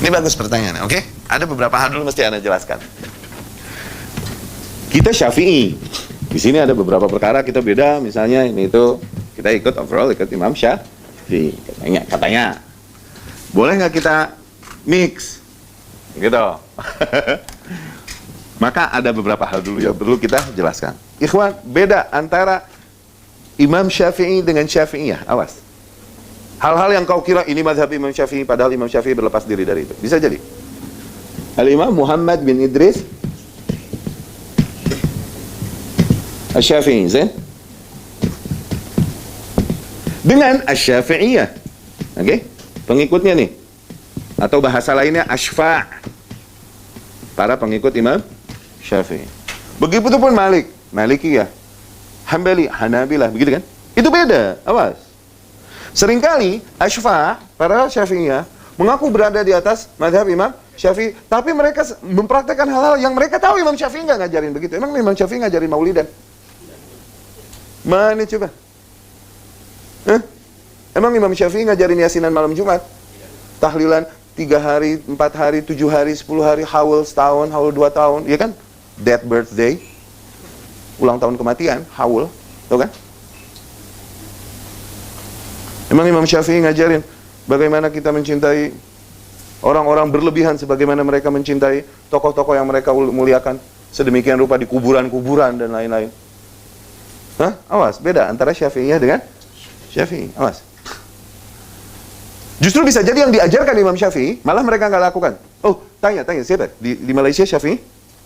Ini bagus pertanyaannya, oke? Ada beberapa hal dulu mesti Anda jelaskan. Kita Syafi'i. Di sini ada beberapa perkara kita beda, misalnya ini itu kita ikut overall ikut Imam Syafi'i. Katanya. Boleh nggak kita mix? Gitu. Maka ada beberapa hal dulu yang perlu kita jelaskan. Ikhwan, beda antara Imam Syafi'i dengan Syafi'iyah. Awas. Hal-hal yang kau kira ini mazhab Imam Syafi'i, padahal Imam Syafi'i berlepas diri dari itu. Bisa jadi. Al-Imam Muhammad bin Idris Asy-Syafi'i, dengan Asy-Syafi'iyah. Oke? Pengikutnya nih. Atau bahasa lainnya Asyfa'. Para pengikut Imam Syafi'i. Begitu pun Malik, Malikiyah, Hambali, Hanabilah, begitu kan? Itu beda, awas. Seringkali Asyfa', para Syafi'iyah, mengaku berada di atas mazhab Imam Syafi'i, tapi mereka mempraktekkan hal-hal yang mereka tahu Imam Syafi'i nggak ngajarin begitu. Emang Imam Syafi'i ngajarin maulidan? Mana coba? Emang Imam Syafi'i ngajarin yasinan malam Jumat? Tahlilan 3 hari, 4 hari, 7 hari, 10 hari, haul setahun, haul 2 tahun, ya kan? Death birthday, ulang tahun kematian, haul, tau kan? Emang Imam Syafi'i ngajarin bagaimana kita mencintai orang-orang berlebihan sebagaimana mereka mencintai tokoh-tokoh yang mereka muliakan sedemikian rupa di kuburan-kuburan dan lain-lain. Hah? Awas, beda antara Syafi'iyah dengan Syafi'i. Awas. Justru bisa jadi yang diajarkan Imam Syafi'i, malah mereka nggak lakukan. Oh, tanya siapa? Di Malaysia Syafi'i?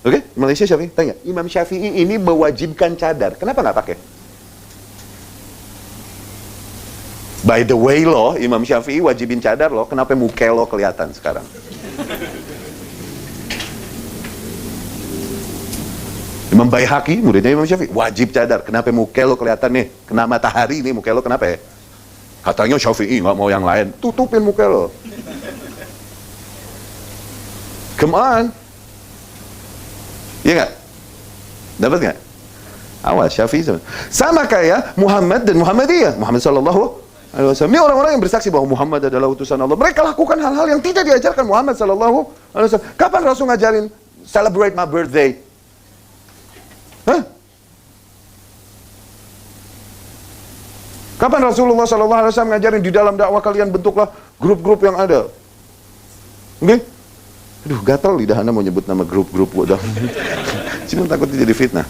Oke, di Malaysia Syafi'i. Tanya, Imam Syafi'i ini mewajibkan cadar. Kenapa nggak pakai? By the way loh, Imam Syafi'i wajibin cadar loh. Kenapa muka lo kelihatan sekarang? Imam Baihaqi, muridnya Imam Syafi'i, wajib cadar. Kenapa muka lo kelihatan nih? Kena matahari nih, muka lo kenapa ya? Katanya Syafi'i, nggak mau yang lain. Tutupin muka lo. Come on. Iya nggak? Dapat nggak? Awas, Syafi'i sama kayak Muhammad dan Muhammadiyah. Muhammad sallallahu alaihi wasallam. Ini orang-orang yang bersaksi bahwa Muhammad adalah utusan Allah. Mereka lakukan hal-hal yang tidak diajarkan Muhammad sallallahu alaihi wasallam. Kapan Rasul ngajarin celebrate my birthday? Hah? Kapan Rasulullah SAW ngajarin di dalam dakwah kalian bentuklah grup-grup yang ada? Oke? Aduh, gatal lidah Anda mau nyebut nama grup-grup. Cuma takut jadi fitnah.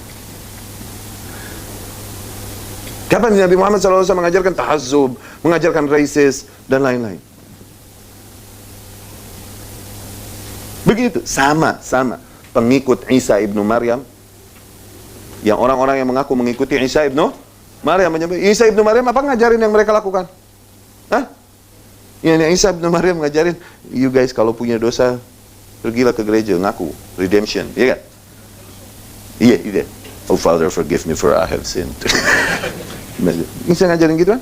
Kapan Nabi Muhammad SAW mengajarkan tahazzub, mengajarkan racist, dan lain-lain? Begitu, sama. Pengikut Isa ibnu Maryam, yang orang-orang yang mengaku mengikuti Isa ibnu Maryam menyebut Isa ibnu Maryam apa ngajarin yang mereka lakukan? Hah? Yang Isa ibnu Maryam ngajarin, you guys kalau punya dosa pergilah ke gereja ngaku redemption, iya kan? Iya. Oh Father, forgive me for I have sinned. Isa ngajarin gitu kan?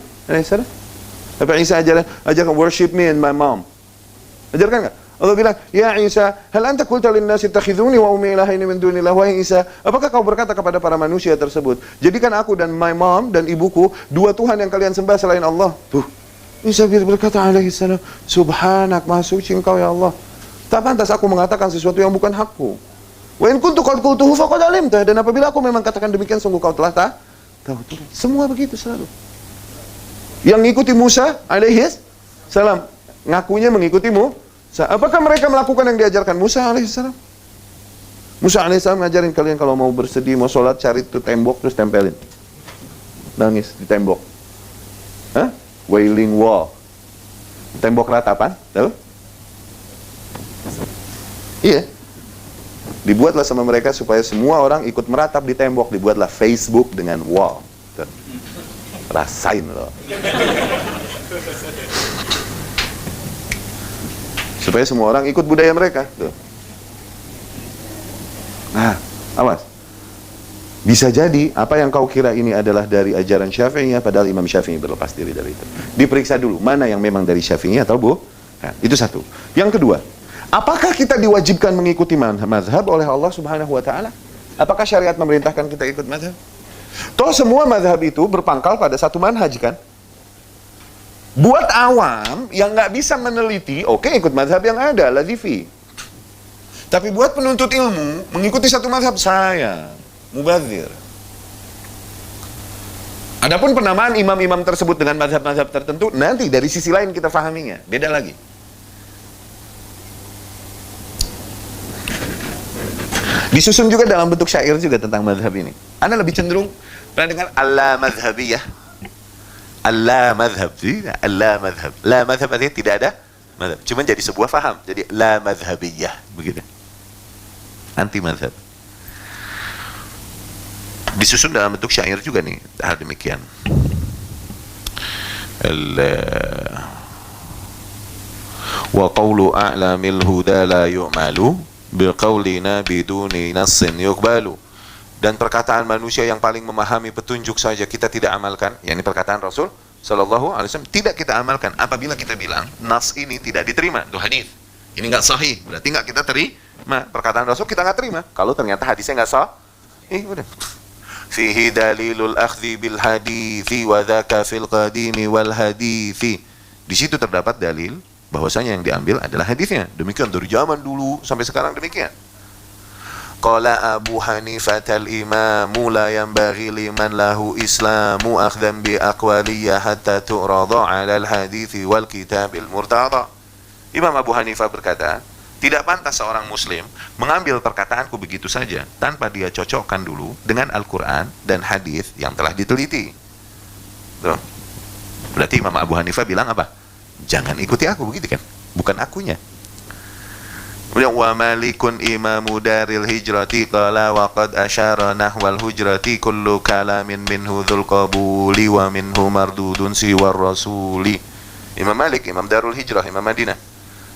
Apa Isa ajarkan worship me and my mom? Ajarkan nggak? Allah bilang, ya Isa, hal anta qulta lin-nasi ittakhidhuni wa ummi ilahaini min dunillah. Wahai Isa, apakah kau berkata kepada para manusia tersebut, jadikan aku dan my mom dan ibuku dua Tuhan yang kalian sembah selain Allah. Tuh, Isa berkata alaihi salam, subhanak, maha suci engkau ya Allah. Tak pantas aku mengatakan sesuatu yang bukan hakku. Wa in kuntu qad qultuhu faqad alimta. Dan apabila aku memang katakan demikian, sungguh kau telah tahu. Semua begitu selalu. Yang ngikuti Musa alaihi salam, ngakunya mengikutimu. Apakah mereka melakukan yang diajarkan Musa alaihissalam? Musa alaihissalam ngajarin kalian kalau mau bersedih, mau sholat, cari tuh tembok terus tempelin. Nangis di tembok. Hah? Wailing wall. Tembok ratapan, tahu? Iya. Dibuatlah sama mereka supaya semua orang ikut meratap di tembok. Dibuatlah Facebook dengan wall. Tuh. Rasain loh. Supaya semua orang ikut budaya mereka. Tuh. Nah, awas. Bisa jadi apa yang kau kira ini adalah dari ajaran Syafi'iyah, padahal Imam Syafi'i berlepas diri dari itu. Diperiksa dulu mana yang memang dari Syafi'iyah atau Nah, itu satu. Yang kedua, apakah kita diwajibkan mengikuti mazhab oleh Allah Subhanahu wa taala? Apakah syariat memerintahkan kita ikut mazhab? Toh semua mazhab itu berpangkal pada satu manhaj kan? Buat awam yang nggak bisa meneliti, oke, ikut mazhab yang ada, Lazifi. Tapi buat penuntut ilmu, mengikuti satu mazhab saya, mubazir. Adapun penamaan imam-imam tersebut dengan mazhab-mazhab tertentu, nanti dari sisi lain kita fahaminya, beda lagi. Disusun juga dalam bentuk syair juga tentang mazhab ini. Anda lebih cenderung pernah dengar Allah mazhabiyah? Allah mazhab, Allah mazhab. La mazhab artinya tidak ada mazhab. Cuma jadi sebuah faham. Jadi la mazhabiyah, begitu. Anti mazhab. Disusun dalam bentuk syair juga nih, hal demikian. Wa qawlu a'lamil huda la yu'malu biqawlina biduni nassin yuqbalu. Dan perkataan manusia yang paling memahami petunjuk saja kita tidak amalkan, yakni perkataan Rasul Sallallahu Alaihi Wasallam, tidak kita amalkan. Apabila kita bilang nas ini tidak diterima, itu hadis, ini nggak sahih, berarti nggak kita terima perkataan Rasul, kita nggak terima. Kalau ternyata hadisnya nggak sahih, udah. Fihi dalilul akhdhi bil hadithi wa dzaka fil qadimi wal hadithi. Di situ terdapat dalil bahwasanya yang diambil adalah hadisnya. Demikian dari zaman dulu sampai sekarang demikian. Qala Abu Hanifah al-imamu la yanbaghi liman lahu islamu akhdhan bi aqwaliyah hatta tu'rada 'ala al-hadithi wal kitabil murtada. Imam Abu Hanifah berkata, tidak pantas seorang muslim mengambil perkataanku begitu saja tanpa dia cocokkan dulu dengan Al-Quran dan hadis yang telah diteliti. Tuh. Berarti Imam Abu Hanifah bilang apa? Jangan ikuti aku, begitu kan? Bukan akunya. Kemudian wa malikun imamu daril hijrati qala wa qad asyara nahwal hujrati kullu kalamin minhu dzul qabuli wa minhu mardudun siwar rasuli. Imam Malik, Imam Darul Hijrah, Imam Madinah,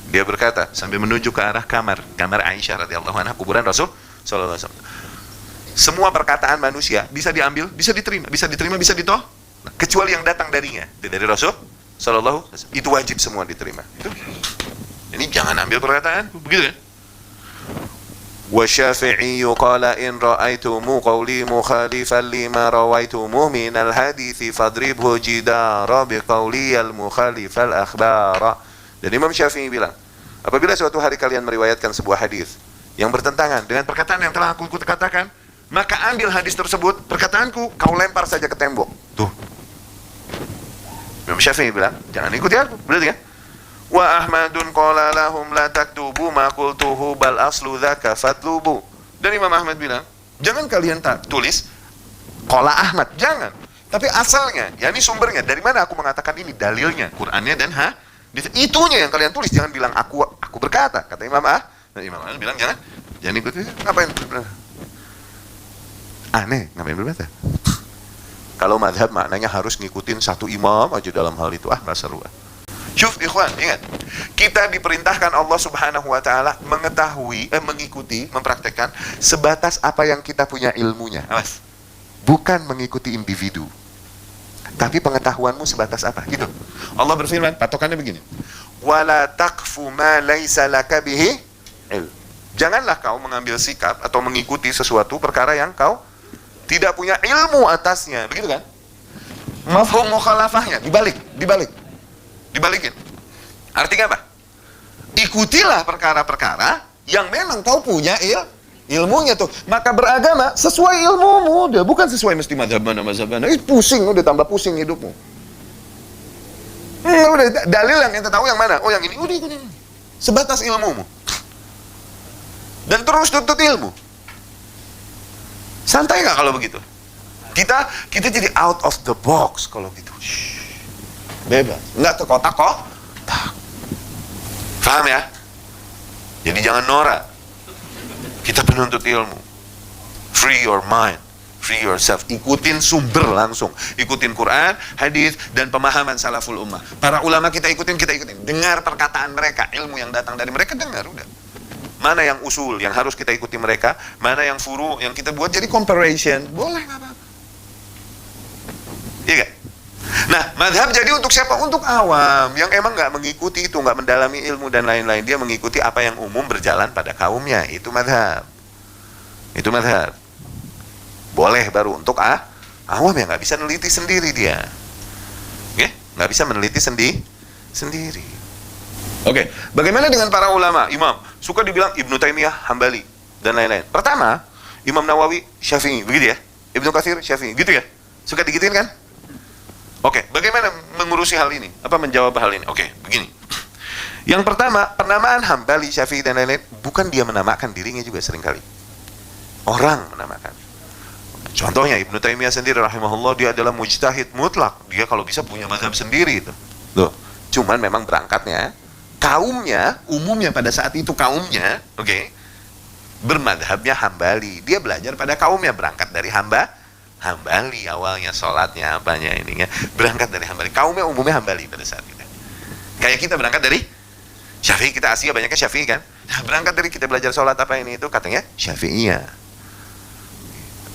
dia berkata sambil menunjuk ke arah kamar Aisyah radhiyallahu anha, kuburan Rasul sallallahu alaihi wasallam. Semua perkataan manusia bisa diambil, bisa diterima, bisa ditolak, kecuali yang datang darinya, dari Rasul sallallahu alaihi wasallam. Itu wajib semua diterima. Itu. Ini jangan ambil perkataan, begitu kan? Wa Syafi'i qala in ra'aitumu qawli mukhalifan lima rawaitumu minal hadithi fadribhu jidara biqawli al-mukhalif al-akhbara. Dan Imam Syafi'i bilang, apabila suatu hari kalian meriwayatkan sebuah hadis yang bertentangan dengan perkataan yang telah aku katakan, maka ambil hadis tersebut, perkataanku, kau lempar saja ke tembok. Tuh. Imam Syafi'i bilang, jangan ikuti aku, berarti kan? Wa Ahmadun qala lahum la taktubu ma qultuhu bal aslu dzaka fatlubu. Dan Imam Ahmad bilang, jangan kalian tulis qala Ahmad, jangan. Tapi asalnya, yakni sumbernya, dari mana aku mengatakan ini, dalilnya, Qur'annya dan itunya yang kalian tulis, jangan bilang aku berkata, kata Imam Ahmad. Dan Imam Ahmad bilang jangan ikuti. Ngapain berkata? Aneh, ngapain berkata? Kalau mazhab maknanya harus ngikutin satu imam aja dalam hal itu, nggak seru. Syuf ikhwan, ingat, kita diperintahkan Allah Subhanahu wa taala mengetahui, mengikuti, mempraktekkan sebatas apa yang kita punya ilmunya. Awas. Bukan mengikuti individu. Tapi pengetahuanmu sebatas apa? Gitu. Allah berfirman, patokannya begini. Wala taqfu ma laisa laka bihi ilm. Janganlah kau mengambil sikap atau mengikuti sesuatu perkara yang kau tidak punya ilmu atasnya. Begitu kan? Mafhum mukhalafahnya dibalikin. Artinya apa? Ikutilah perkara-perkara yang memang kau punya ilmunya tuh. Maka beragama sesuai ilmumu, bukan sesuai mesti mazhab mana. Pusing, udah tambah pusing hidupmu. Udah dalil yang kita tahu yang mana? Oh yang ini, udah ikutin. Sebatas ilmumu. Dan terus tuntut ilmu. Santai nggak kalau begitu? Kita jadi out of the box kalau gitu. Bebas, nggak terkotak kok. Paham ya? Jadi jangan norak. Kita penuntut ilmu. Free your mind, free yourself. Ikutin sumber langsung. Ikutin Quran, hadis, dan pemahaman salaful ummah. Para ulama kita ikutin. Dengar perkataan mereka, ilmu yang datang dari mereka, dengar udah. Mana yang usul yang harus kita ikuti mereka, mana yang furu yang kita buat jadi comparison. Boleh nggak apa-apa. Iya gak? Nah, mazhab jadi untuk siapa? Untuk awam yang emang nggak mengikuti itu, nggak mendalami ilmu dan lain-lain. Dia mengikuti apa yang umum berjalan pada kaumnya. Itu mazhab. Boleh baru untuk awam yang nggak bisa neliti sendiri dia. Oke? Nggak nggak bisa meneliti sendiri. Oke, bagaimana dengan para ulama, imam? Suka dibilang Ibnu Taimiyah, Hambali, dan lain-lain. Pertama, Imam Nawawi, Syafi'i, begitu ya? Ibnu Katsir, Syafi'i, gitu ya? Suka digituin kan? Oke, bagaimana mengurusi hal ini? Apa menjawab hal ini? Oke, begini. Yang pertama, penamaan Hambali, Syafi'i, dan lain-lain, bukan dia menamakan dirinya juga seringkali. Orang menamakan. Contohnya, Ibnu Taimiyah sendiri, rahimahullah, dia adalah mujtahid mutlak. Dia kalau bisa punya mazhab sendiri itu. Loh, cuman memang berangkatnya, kaumnya, umumnya pada saat itu kaumnya, bermadhabnya Hambali. Dia belajar pada kaumnya, berangkat dari Hambali awalnya, sholatnya, apanya ininya, berangkat dari Hambali. Kaumnya umumnya Hambali pada saat itu. Kayak kita berangkat dari Syafi'i, kita Asia banyaknya Syafi'i kan. Nah, berangkat dari kita belajar sholat apa ini itu, katanya Syafi'iyah.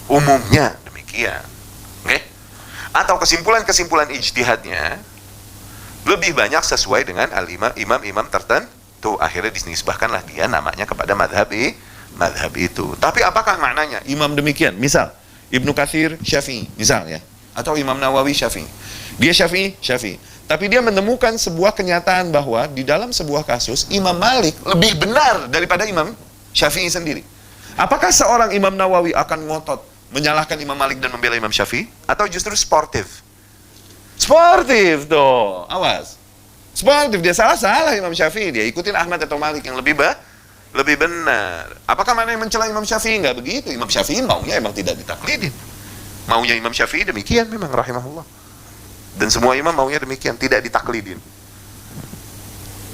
Umumnya demikian. Atau kesimpulan-kesimpulan ijtihadnya lebih banyak sesuai dengan imam-imam tertentu. Akhirnya dinisbahkanlah dia namanya kepada madhab itu. Tapi apakah maknanya imam demikian? Misal Ibnu Katsir Syafi'i, misal ya, atau Imam Nawawi Syafi'i. Dia Syafi'i. Tapi dia menemukan sebuah kenyataan bahwa di dalam sebuah kasus Imam Malik lebih benar daripada Imam Syafi'i sendiri. Apakah seorang Imam Nawawi akan ngotot menyalahkan Imam Malik dan membela Imam Syafi'i? Atau justru sportif? Sportif tuh, awas. Sportif, dia salah Imam Syafi'i, dia ikutin Ahmad atau Malik yang lebih benar. Apakah mana yang mencela Imam Syafi'i? Enggak begitu. Imam Syafi'i maunya emang tidak ditaklidin. Maunya Imam Syafi'i demikian memang, rahimahullah. Dan semua imam maunya demikian, tidak ditaklidin.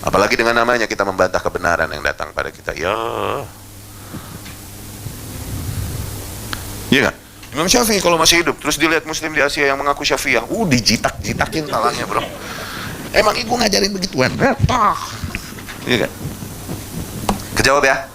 Apalagi dengan namanya kita membantah kebenaran yang datang pada kita. Ya nggak? Imam Syafi'i kalau masih hidup, terus dilihat muslim di Asia yang mengaku Syafi'iyah, dijitak-jitakin talangnya, bro. Emang ibu ngajarin begituan? Iya nggak? Kejawab ya?